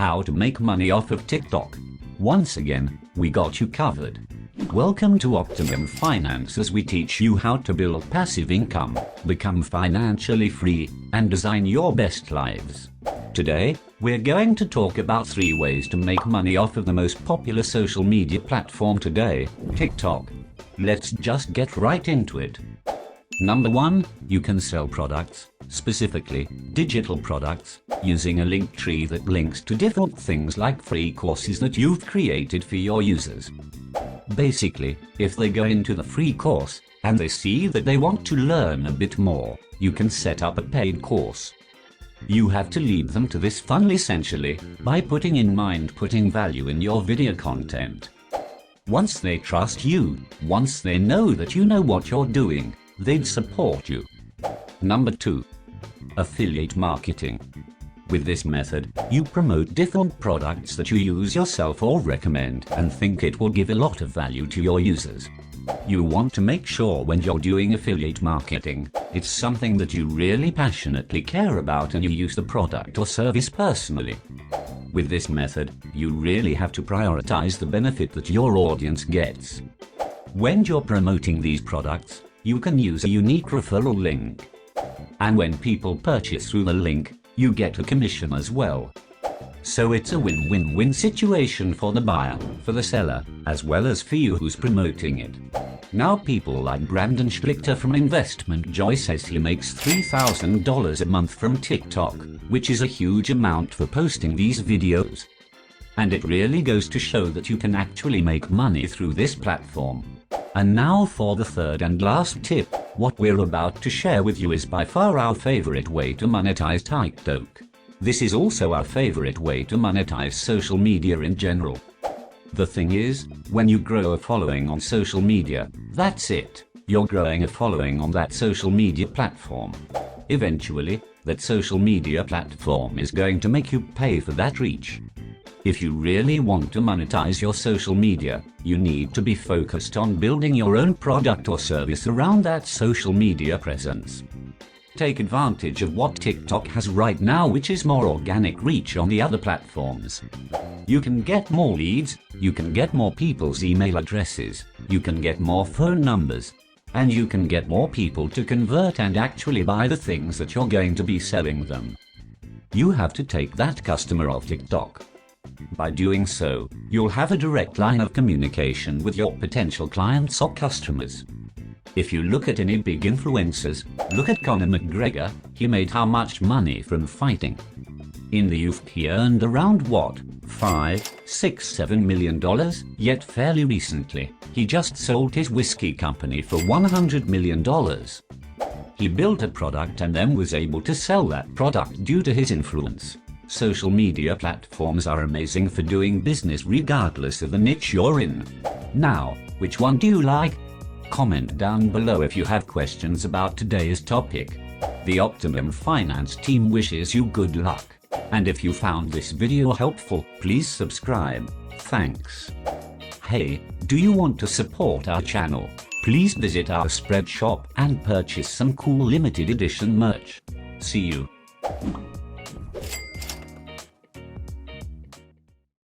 how to make money off of TikTok. Once again, we got you covered. Welcome to Optimum Finance, as we teach you how to build passive income, become financially free, and design your best lives. Today, we're going to talk about 3 ways to make money off of the most popular social media platform today, TikTok. Let's just get right into it. Number 1, you can sell products, specifically digital products, using a link tree that links to different things like free courses that you've created for your users. Basically, if they go into the free course and they see that they want to learn a bit more, you can set up a paid course. You have to lead them to this funnel essentially by putting value in your video content. Once they trust you, once they know that you know what you're doing, they'd support you. Number 2, affiliate marketing. With this method, you promote different products that you use yourself or recommend and think it will give a lot of value to your users. You want to make sure when you're doing affiliate marketing, it's something that you really passionately care about and you use the product or service personally. With this method, you really have to prioritize the benefit that your audience gets. When you're promoting these products, you can use a unique referral link. And when people purchase through the link, you get a commission as well. So it's a win-win-win situation for the buyer, for the seller, as well as for you who's promoting it. Now people like Brandon Schlichter from Investment Joy says he makes $3,000 a month from TikTok, which is a huge amount for posting these videos. And it really goes to show that you can actually make money through this platform. And now for the third and last tip. What we're about to share with you is by far our favorite way to monetize TikTok. This is also our favorite way to monetize social media in general. The thing is, when you grow a following on social media, that's it. You're growing a following on that social media platform. Eventually, that social media platform is going to make you pay for that reach. If you really want to monetize your social media, you need to be focused on building your own product or service around that social media presence. Take advantage of what TikTok has right now, which is more organic reach on the other platforms. You can get more leads, you can get more people's email addresses, you can get more phone numbers, and you can get more people to convert and actually buy the things that you're going to be selling them. You have to take that customer off TikTok. By doing so, you'll have a direct line of communication with your potential clients or customers. If you look at any big influencers, look at Conor McGregor, he made how much money from fighting? In the youth he earned around what, $5, $6, $7 million, yet fairly recently, he just sold his whiskey company for $100 million. He built a product and then was able to sell that product due to his influence. Social media platforms are amazing for doing business regardless of the niche you're in. Now, which one do you like? Comment down below if you have questions about today's topic. The Optimum Finance team wishes you good luck. And if you found this video helpful, please subscribe. Thanks. Hey, do you want to support our channel? Please visit our Spreadshop and purchase some cool limited edition merch. See you.